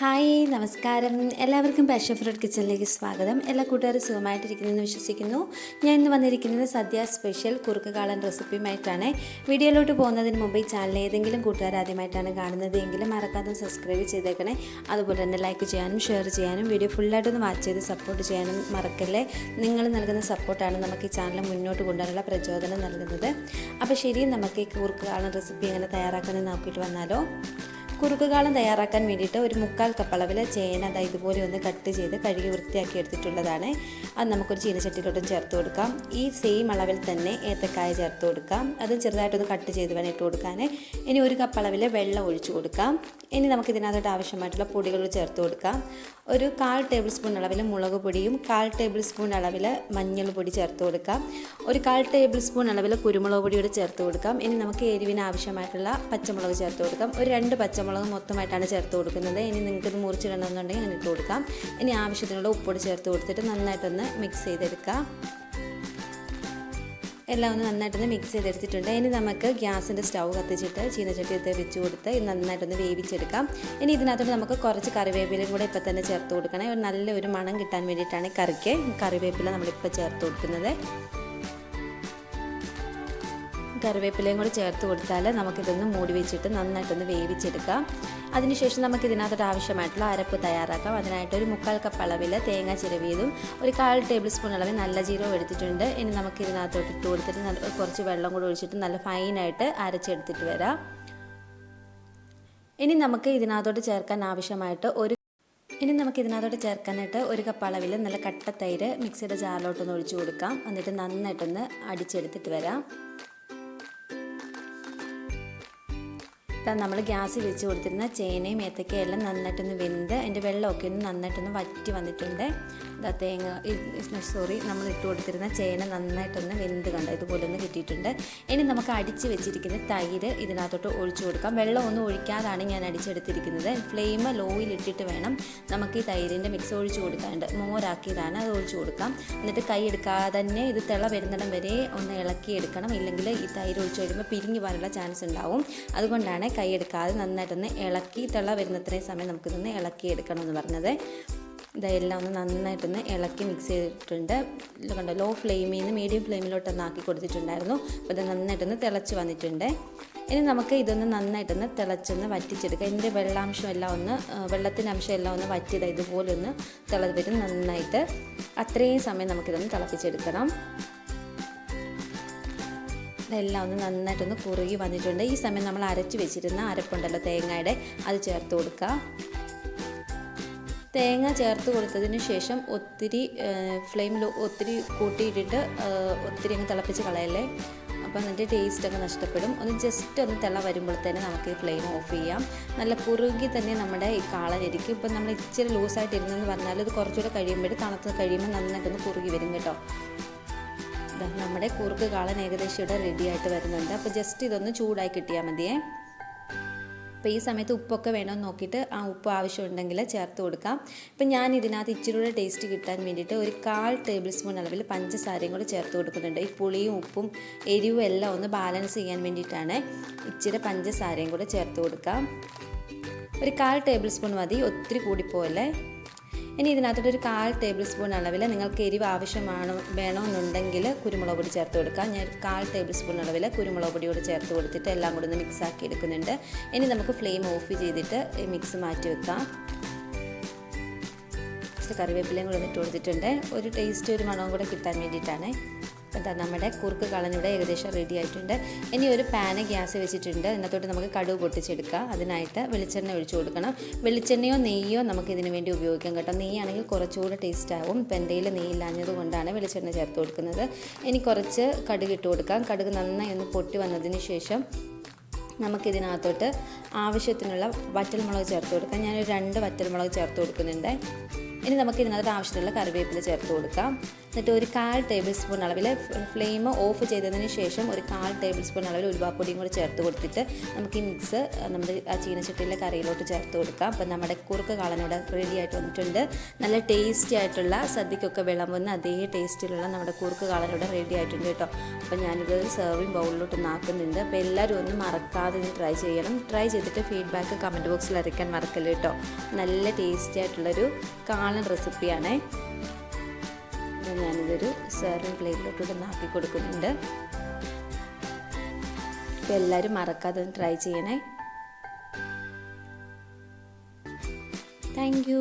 Hi നമസ്കാരം. എല്ലാവർക്കും passion fruit കിച്ചണിലേക്ക് സ്വാഗതം. എല്ലാ കൂട്ടുകാരും സുഖമായിട്ടിരിക്കുന്നതെന്ന് വിശ്വസിക്കുന്നു. ഞാൻ ഇന്ന് വന്നിരിക്കുന്നത് സദ്യ സ്പെഷ്യൽ കുറുക്ക് കാളൻ റെസിപ്പിയുമായിട്ടാണ്. വീഡിയോയിലോട്ട് പോകുന്നതിന് മുമ്പ് ഈ ചാനൽ ഏതെങ്കിലും കൂട്ടുകാർ ആദ്യമായിട്ടാണ് കാണുന്നത് എങ്കിലും മറക്കാതെ സബ്സ്ക്രൈബ് ചെയ്തേക്കണേ. അതുപോലെ തന്നെ ലൈക്ക് ചെയ്യാനും ഷെയർ ചെയ്യാനും വീഡിയോ ഫുള്ളായിട്ടൊന്ന് വാച്ച് ചെയ്ത് സപ്പോർട്ട് ചെയ്യാനും മറക്കല്ലേ. നിങ്ങൾ നൽകുന്ന സപ്പോർട്ടാണ് നമുക്ക് ഈ ചാനൽ മുന്നോട്ട് കൊണ്ടുവരാനുള്ള പ്രചോദനം നൽകുന്നത്. അപ്പോൾ ശരി, നമുക്ക് ഈ കുറുക്ക് കാളൻ റെസിപ്പി എങ്ങനെ തയ്യാറാക്കുന്നത് നോക്കിയിട്ട് വന്നാലോ. കുറുക്ക് കാളൻ തയ്യാറാക്കാൻ വേണ്ടിയിട്ട് ഒരു 1/4 കപ്പ് അളവിൽ ചേന ഇതുപോലെ ഒന്ന് കട്ട് ചെയ്ത് കഴുകി വൃത്തിയാക്കി എടുത്തിട്ടുള്ളതാണ്. അത് നമുക്കൊരു ചീനച്ചട്ടിയിലോട്ടും ചേർത്ത് കൊടുക്കാം. ഈ സെയിം അളവിൽ തന്നെ ഏത്തക്കായ ചേർത്ത് കൊടുക്കാം. അതും ചെറുതായിട്ടൊന്ന് കട്ട് ചെയ്ത് വേണം ഇട്ട് കൊടുക്കാൻ. ഇനി 1 കപ്പ് അളവിൽ വെള്ളം ഒഴിച്ചു കൊടുക്കാം. ഇനി നമുക്ക് ഇതിനകത്തോട്ട് ആവശ്യമായിട്ടുള്ള പൊടികൾ ചേർത്ത് കൊടുക്കാം. ഒരു 1/4 ടേബിൾ സ്പൂൺ അളവിൽ മുളക് പൊടിയും 1/4 ടേബിൾ സ്പൂൺ അളവിൽ മഞ്ഞൾ പൊടി ചേർത്ത് കൊടുക്കാം. ഒരു 1/4 ടേബിൾ സ്പൂൺ അളവിൽ കുരുമുളക് പൊടിയോട് ചേർത്ത് കൊടുക്കാം. ഇനി നമുക്ക് എരിവിന് ആവശ്യമായിട്ടുള്ള പച്ചമുളക് ചേർത്ത് കൊടുക്കാം. ഒരു 2 പച്ചമുളക് മൊത്തമായിട്ടാണ് ചേർത്ത് കൊടുക്കുന്നത്. ഇനി നിങ്ങൾക്ക് ഇത് മുറിച്ചിടണമെന്നുണ്ടെങ്കിൽ അങ്ങനെ ഇട്ട് കൊടുക്കാം. ഇനി ആവശ്യത്തിനുള്ള ഉപ്പൊടി ചേർത്ത് കൊടുത്തിട്ട് നന്നായിട്ടൊന്ന് മിക്സ് ചെയ്തെടുക്കാം. എല്ലാം ഒന്ന് നന്നായിട്ടൊന്ന് മിക്സ് ചെയ്തെടുത്തിട്ടുണ്ട്. ഇനി നമുക്ക് ഗ്യാസിൻ്റെ സ്റ്റൗ കത്തിച്ചിട്ട് ചീനച്ചട്ടി വെച്ച് കൊടുത്ത് ഇത് നന്നായിട്ടൊന്ന് വേവിച്ചെടുക്കാം. ഇനി ഇതിനകത്തോട്ട് നമുക്ക് കുറച്ച് കറിവേപ്പിലയും കൂടെ ഇപ്പം തന്നെ ചേർത്ത് കൊടുക്കണം. ഒരു നല്ലൊരു മണം കിട്ടാൻ വേണ്ടിയിട്ടാണ് കറിക്ക് കറിവേപ്പില നമ്മളിപ്പോൾ ചേർത്ത് കൊടുക്കുന്നത്. കറിവേപ്പിലയും കൂടി ചേർത്ത് കൊടുത്താൽ നമുക്കിതൊന്ന് മൂടി വെച്ചിട്ട് നന്നായിട്ടൊന്ന് വേവിച്ചെടുക്കാം. അതിനുശേഷം നമുക്ക് ഇതിനകത്തോട്ട് ആവശ്യമായിട്ടുള്ള അരപ്പ് തയ്യാറാക്കാം. അതിനായിട്ട് ഒരു 1/4 കപ്പ് അളവിൽ തേങ്ങ ചിരവിയതും ഒരു 1/4 ടേബിൾ സ്പൂൺ അളവിൽ നല്ല ജീരകം എടുത്തിട്ടുണ്ട്. ഇനി നമുക്ക് ഇതിനകത്തോട്ട് ഇട്ട് കൊടുത്തിട്ട് കുറച്ച് വെള്ളം കൂടി ഒഴിച്ചിട്ട് നല്ല ഫൈനായിട്ട് അരച്ചെടുത്തിട്ട് വരാം. ഇനി നമുക്ക് ഇതിനകത്തോട്ട് ചേർക്കാനായിട്ട് ഒരു കപ്പ് അളവിൽ നല്ല കട്ട തൈര് മിക്സിയുടെ ജാറിലോട്ടൊന്ന് ഒഴിച്ചു കൊടുക്കാം. എന്നിട്ട് നന്നായിട്ടൊന്ന് അടിച്ചെടുത്തിട്ട് വരാം. നമ്മൾ ഗ്യാസിൽ വെച്ച് കൊടുത്തിരുന്ന ചേനയും ഏത്തക്കയും എല്ലാം നന്നായിട്ടൊന്ന് വെന്ത് അതിൻ്റെ വെള്ളമൊക്കെ ഒന്ന് നന്നായിട്ടൊന്ന് വറ്റി വന്നിട്ടുണ്ട്. നമ്മൾ ഇട്ട് കൊടുത്തിരുന്ന ചേന നന്നായിട്ടൊന്ന് വെന്ത് ഇതുപോലെ ഒന്ന് കിട്ടിയിട്ടുണ്ട്. ഇനി നമുക്ക് അടിച്ച് വെച്ചിരിക്കുന്ന തൈര് ഇതിനകത്തോട്ട് ഒഴിച്ചു കൊടുക്കാം. വെള്ളം ഒന്നും ഒഴിക്കാതാണ് ഞാൻ അടിച്ചെടുത്തിരിക്കുന്നത്. ഫ്ലെയിം ലോയിൽ ഇട്ടിട്ട് വേണം നമുക്ക് ഈ തൈരിൻ്റെ മിക്സ് ഒഴിച്ചു കൊടുക്കാനുണ്ട്. മോരാക്കിയതാണ്, അത് ഒഴിച്ചു കൊടുക്കാം. എന്നിട്ട് കൈ എടുക്കാതെ തന്നെ ഇത് തിള വരുന്നിടം വരെ ഒന്ന് ഇളക്കി എടുക്കണം. ഇല്ലെങ്കിൽ ഈ തൈര് ഒഴിച്ചു കഴിയുമ്പോൾ പിരിഞ്ഞു പോകാനുള്ള ചാൻസ് ഉണ്ടാവും. അതുകൊണ്ടാണ് കൈ എടുക്കാതെ നന്നായിട്ടൊന്ന് ഇളക്കി തിള വരുന്നത്രയും സമയം നമുക്കിതൊന്ന് ഇളക്കി എടുക്കണമെന്ന് പറഞ്ഞത്. ഇതെല്ലാം ഒന്ന് നന്നായിട്ടൊന്ന് ഇളക്കി മിക്സ് ചെയ്തിട്ടുണ്ട്. കണ്ടോ, ലോ ഫ്ലെയിമിൽ നിന്ന് മീഡിയം ഫ്ലെയിമിലോട്ടൊന്ന് ആക്കി കൊടുത്തിട്ടുണ്ടായിരുന്നു. അപ്പോൾ ഇത് നന്നായിട്ടൊന്ന് തിളച്ച് വന്നിട്ടുണ്ട്. ഇനി നമുക്ക് ഇതൊന്ന് നന്നായിട്ടൊന്ന് തിളച്ചൊന്ന് വറ്റിച്ചെടുക്കാം. ഇതിൻ്റെ വെള്ളത്തിൻ്റെ അംശം എല്ലാം ഒന്ന് വറ്റിയത് ഇതുപോലെ ഒന്ന് വരും നന്നായിട്ട്. അത്രയും സമയം നമുക്കിതൊന്ന് തിളപ്പിച്ചെടുക്കണം. ഇതെല്ലാം ഒന്ന് നന്നായിട്ടൊന്ന് കുറുകി വന്നിട്ടുണ്ട്. ഈ സമയം നമ്മൾ അരച്ച് വെച്ചിരുന്ന അരപ്പുണ്ടല്ലോ തേങ്ങയുടെ, അത് ചേർത്ത് കൊടുക്കുക. തേങ്ങ ചേർത്ത് കൊടുത്തതിന് ശേഷം ഫ്ലെയിമിൽ ഒത്തിരി കൂട്ടിയിട്ടിട്ട് ഒത്തിരി അങ്ങ് തിളപ്പിച്ച് കളയല്ലേ. അപ്പോൾ അതിൻ്റെ ടേസ്റ്റൊക്കെ നഷ്ടപ്പെടും. ജസ്റ്റ് ഒന്ന് തിള വരുമ്പോൾ തന്നെ നമുക്ക് ഈ ഫ്ലെയിം ഓഫ് ചെയ്യാം. നല്ല കുറുകി തന്നെ നമ്മുടെ ഈ കാളനിരിക്കും. ഇപ്പം നമ്മൾ ഇച്ചിരി ലൂസായിട്ടിരുന്നെന്ന് പറഞ്ഞാൽ ഇത് കുറച്ചുകൂടെ കഴിയുമ്പോൾ തണുത്ത് കഴിയുമ്പോൾ നന്നായിട്ടൊന്ന് കുറുകി വരും കേട്ടോ. നമ്മുടെ കുറുക്ക് കാളൻ ഏകദേശം ഇവിടെ റെഡി ആയിട്ട് വരുന്നുണ്ട്. അപ്പോൾ ജസ്റ്റ് ഇതൊന്ന് ചൂടായി കിട്ടിയാൽ മതിയേ. അപ്പോൾ ഈ സമയത്ത് ഉപ്പൊക്കെ വേണമെന്ന് നോക്കിയിട്ട് ആ ഉപ്പ് ആവശ്യമുണ്ടെങ്കിൽ ചേർത്ത് കൊടുക്കാം. ഇപ്പം ഞാൻ ഇതിനകത്ത് ഇച്ചിരി കൂടെ ടേസ്റ്റ് കിട്ടാൻ വേണ്ടിയിട്ട് ഒരു 1/4 ടേബിൾ സ്പൂൺ അളവിൽ പഞ്ചസാരയും കൂടെ ചേർത്ത് കൊടുക്കുന്നുണ്ട്. ഈ പുളിയും ഉപ്പും എരിവും എല്ലാം ഒന്ന് ബാലൻസ് ചെയ്യാൻ വേണ്ടിയിട്ടാണ് ഇച്ചിരി പഞ്ചസാരയും കൂടെ ചേർത്ത് കൊടുക്കാം. ഒരു 1/4 ടേബിൾ സ്പൂൺ മതി, ഒത്തിരി കൂടിപ്പോയല്ലേ. ഇനി ഇതിനകത്തോട്ട് ഒരു 1/4 ടേബിൾ സ്പൂൺ അളവിൽ നിങ്ങൾക്ക് എരിവ് വേണമെന്നുണ്ടെങ്കിൽ കുരുമുളക് പൊടി ചേർത്ത് കൊടുക്കാം. ഞാൻ 1/4 ടേബിൾ സ്പൂൺ അളവിൽ കുരുമുളക് പൊടിയോട് ചേർത്ത് കൊടുത്തിട്ട് എല്ലാം കൂടി ഒന്ന് മിക്സ് ആക്കി എടുക്കുന്നുണ്ട്. ഇനി നമുക്ക് ഫ്ലെയിം ഓഫ് ചെയ്തിട്ട് ഈ മിക്സ് മാറ്റി വെക്കാം. കറിവേപ്പിലയും കൂടെ ഇട്ട് കൊടുത്തിട്ടുണ്ട്. ഒരു ടേസ്റ്റ് ഒരു മണവും കൂടെ കിട്ടാൻ വേണ്ടിയിട്ടാണ്. നമ്മുടെ കുറുക്ക് കാളൻ ഇവിടെ ഏകദേശം റെഡി ആയിട്ടുണ്ട്. ഇനി ഒരു പാന് ഗ്യാസ് വെച്ചിട്ടുണ്ട്. ഇതിനകത്തോട്ട് നമുക്ക് കടുക് പൊട്ടിച്ചെടുക്കാം. അതിനായിട്ട് വെളിച്ചെണ്ണ ഒഴിച്ചു കൊടുക്കണം. വെളിച്ചെണ്ണയോ നെയ്യോ നമുക്ക് ഇതിന് വേണ്ടി ഉപയോഗിക്കാം കേട്ടോ. നെയ്യാണെങ്കിൽ കുറച്ചുകൂടെ ടേസ്റ്റ് ആവും. ഇപ്പം എൻ്റെ കയ്യിൽ നെയ്യില്ലാഞ്ഞത് കൊണ്ടാണ് വെളിച്ചെണ്ണ ചേർത്ത് കൊടുക്കുന്നത്. ഇനി കുറച്ച് കടുക് ഇട്ട് കൊടുക്കാം. കടുക് നന്നായി ഒന്ന് പൊട്ടി വന്നതിന് ശേഷം നമുക്കിതിനകത്തോട്ട് ആവശ്യത്തിനുള്ള വറ്റൽമുളക് ചേർത്ത് കൊടുക്കാം. ഞാനൊരു 2 വറ്റൽമുളക് ചേർത്ത് കൊടുക്കുന്നുണ്ട്. ഇനി നമുക്ക് ഇതിനകത്ത് ആവശ്യത്തിനുള്ള കറിവേപ്പില ചേർത്ത് കൊടുക്കാം. എന്നിട്ട് ഒരു 1/4 ടേബിൾ സ്പൂൺ അളവിൽ ഫ്ലെയിം ഓഫ് ചെയ്തതിന് ശേഷം ഒരു 1/4 ടേബിൾ സ്പൂൺ അളവിൽ ഉലുവാപ്പൊടിയും കൂടി ചേർത്ത് കൊടുത്തിട്ട് നമുക്ക് ഈ മിക്സ് നമ്മുടെ ആ ചീനച്ചട്ടിയിലെ കറിയിലോട്ട് ചേർത്ത് കൊടുക്കാം. അപ്പം നമ്മുടെ കുറുക്ക് കാളൻ ഇവിടെ റെഡി ആയിട്ട് വന്നിട്ടുണ്ട്. നല്ല ടേസ്റ്റി ആയിട്ടുള്ള സദ്യക്കൊക്കെ വിളമ്പുന്ന അതേ ടേസ്റ്റിലുള്ള നമ്മുടെ കുറുക്ക് കാളൻ ഇവിടെ റെഡി ആയിട്ടുണ്ട് കേട്ടോ. അപ്പം ഞാനിത് സെർവിങ് ബൗളിലോട്ട് നാക്കുന്നുണ്ട്. അപ്പോൾ എല്ലാവരും ഒന്നും മറക്കാതെ ഇത് ട്രൈ ചെയ്യണം. ട്രൈ ചെയ്തിട്ട് ഫീഡ്ബാക്ക് കമൻറ്റ് ബോക്സിൽ അറിയിക്കാൻ മറക്കല്ല കേട്ടോ. നല്ല ടേസ്റ്റി ആയിട്ടുള്ളൊരു കാളൻ റെസിപ്പിയാണേ. ഞാനിതൊരു സെർവിങ് പ്ലേറ്റിലോട്ട് നാക്കി കൊടുക്കുന്നുണ്ട്. അപ്പോൾ എല്ലാവരും മറക്കാതെ ട്രൈ ചെയ്യണേ. Thank you.